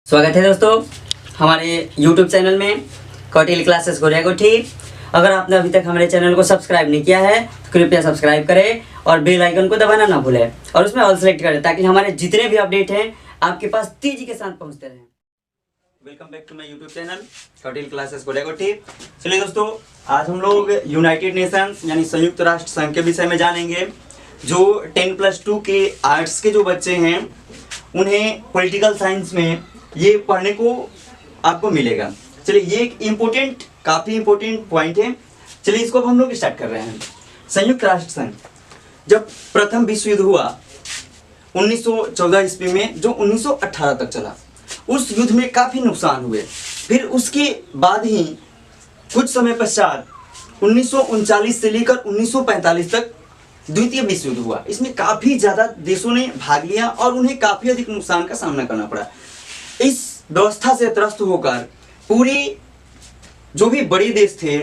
स्वागत है दोस्तों हमारे YouTube चैनल में कौटिल्य क्लासेस गोरिया कोठी। अगर आपने अभी तक हमारे चैनल को सब्सक्राइब नहीं किया है तो कृपया सब्सक्राइब करें और बेल आइकन को दबाना ना भूलें और उसमें ऑल सेलेक्ट करें ताकि हमारे जितने भी अपडेट हैं आपके पास तेजी के साथ पहुंचते रहें। Welcome back to my YouTube channel Kautilya classes Goriya Kothi. चलिए दोस्तों, आज हम लोग यूनाइटेड नेशंस यानी संयुक्त राष्ट्र संघ के विषय में जानेंगे। जो 10+2 के आर्ट्स के जो बच्चे हैं उन्हें पॉलिटिकल साइंस में ये पढ़ने को आपको मिलेगा। चलिए, ये एक काफ़ी इम्पोर्टेंट पॉइंट है। चलिए, इसको अब हम लोग स्टार्ट कर रहे हैं। संयुक्त राष्ट्र संघ जब प्रथम विश्व युद्ध हुआ 1914 ईस्वी में, जो 1918 तक चला, उस युद्ध में काफ़ी नुकसान हुए। फिर उसके बाद ही कुछ समय पश्चात 1939 से लेकर 1945 तक द्वितीय विश्व युद्ध हुआ। इसमें काफ़ी ज़्यादा देशों ने भाग लिया और उन्हें काफ़ी अधिक नुकसान का सामना करना पड़ा। इस व्यवस्था से त्रस्त होकर पूरे जो भी बड़े देश थे,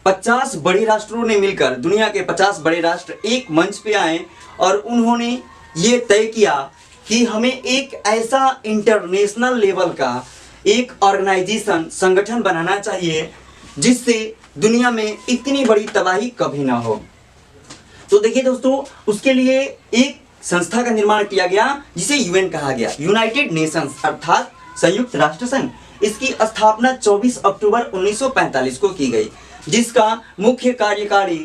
50 बड़े राष्ट्रों ने मिलकर, दुनिया के 50 बड़े राष्ट्र एक मंच पे आए और उन्होंने ये तय किया कि हमें एक ऐसा इंटरनेशनल लेवल का एक ऑर्गेनाइजेशन, संगठन बनाना चाहिए जिससे दुनिया में इतनी बड़ी तबाही कभी ना हो। तो देखिए दोस्तों, उसके लिए एक संस्था का निर्माण किया गया जिसे यूएन कहा गया, यूनाइटेड नेशंस अर्थात संयुक्त राष्ट्र संघ। इसकी स्थापना 24 अक्टूबर 1945 को की गई, जिसका मुख्य कार्यकारी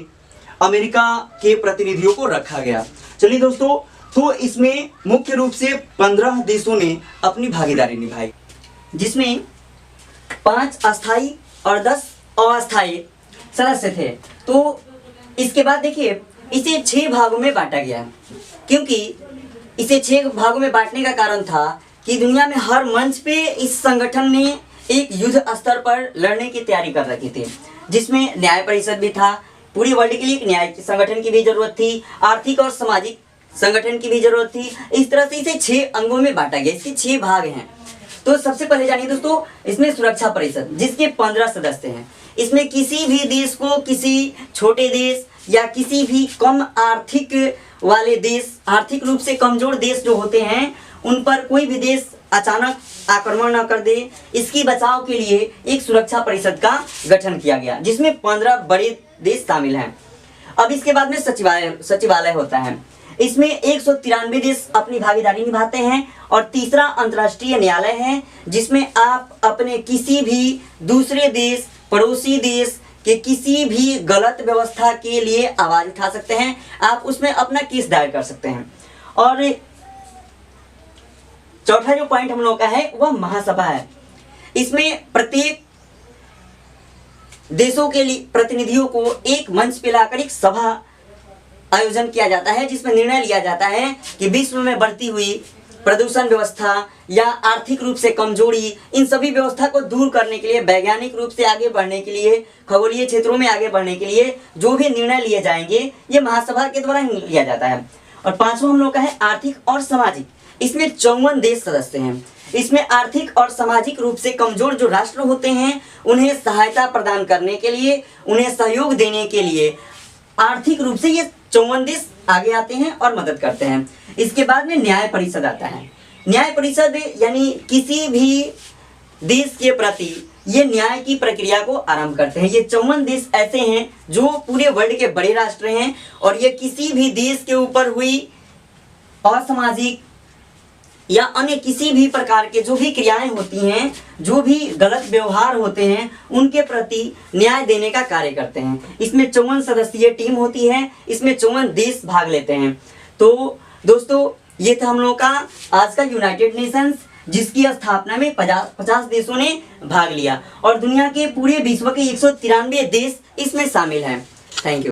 अमेरिका के प्रतिनिधियों को रखा गया। चलिए दोस्तों, तो इसमें मुख्य रूप से 15 देशों ने अपनी भागीदारी निभाई, जिसमें 5 अस्थायी और 10 अस्थायी सदस्य थे। तो इसके बाद देखिए, इसे 6 भागों में बांटा गया, क्योंकि इसे 6 भागों में बांटने का कारण था कि दुनिया में हर मंच पे इस संगठन ने एक युद्ध स्तर पर लड़ने की तैयारी कर रखी थी, जिसमें न्याय परिषद भी था। पूरी वर्ल्ड के लिए एक न्याय संगठन की भी जरूरत थी, आर्थिक और सामाजिक संगठन की भी जरूरत थी। इस तरह से इसे 6 अंगों में बांटा गया। इसके 6 भाग हैं। तो सबसे पहले जानिए दोस्तों, इसमें सुरक्षा परिषद, जिसके 15 सदस्य हैं। इसमें किसी भी देश को, किसी छोटे देश या किसी भी कम आर्थिक वाले देश, आर्थिक रूप से कमजोर देश जो होते हैं, उन पर कोई भी देश अचानक आक्रमण न कर दे, इसकी बचाव के लिए एक सुरक्षा परिषद का गठन किया गया, जिसमें 15 बड़े देश शामिल हैं। अब इसके बाद में सचिवालय होता है। इसमें 193 देश अपनी भागीदारी निभाते हैं। और तीसरा अंतर्राष्ट्रीय न्यायालय है, जिसमें आप अपने किसी भी दूसरे देश, पड़ोसी देश के किसी भी गलत व्यवस्था के लिए आवाज उठा सकते हैं। आप उसमें अपना केस दायर कर सकते हैं। और चौथा जो पॉइंट हम लोग का है वह महासभा है। इसमें प्रत्येक देशों के लिए प्रतिनिधियों को एक मंच पे लाकर एक सभा आयोजन किया जाता है, जिसमें निर्णय लिया जाता है कि विश्व में बढ़ती हुई प्रदूषण व्यवस्था या आर्थिक रूप से कमजोरी, इन सभी व्यवस्था को दूर करने के लिए, वैज्ञानिक रूप से आगे बढ़ने के लिए, खगोलीय क्षेत्रों में आगे बढ़ने के लिए जो भी निर्णय लिए जाएंगे, ये महासभा के द्वारा लिया जाता है। और पांचवा हम लोग का है आर्थिक और सामाजिक। इसमें 54 देश सदस्य हैं। इसमें आर्थिक और सामाजिक रूप से कमजोर जो राष्ट्र होते हैं, उन्हें सहायता प्रदान करने के लिए, उन्हें सहयोग देने के लिए आर्थिक रूप से ये 54 देश आगे आते हैं और मदद करते हैं। इसके बाद में न्याय परिषद आता है। न्याय परिषद यानी किसी भी देश के प्रति ये न्याय की प्रक्रिया को आरंभ करते हैं। ये 54 देश ऐसे हैं जो पूरे वर्ल्ड के बड़े राष्ट्र हैं और ये किसी भी देश के ऊपर हुई असामाजिक या अन्य किसी भी प्रकार के जो भी क्रियाएं होती हैं, जो भी गलत व्यवहार होते हैं, उनके प्रति न्याय देने का कार्य करते हैं। इसमें 54 सदस्यीय टीम होती है। इसमें 54 देश भाग लेते हैं। तो दोस्तों, ये था हम लोग का आज का यूनाइटेड नेशंस, जिसकी स्थापना में 50 देशों ने भाग लिया और दुनिया के पूरे विश्व के 193 देश इसमें शामिल हैं। Thank you.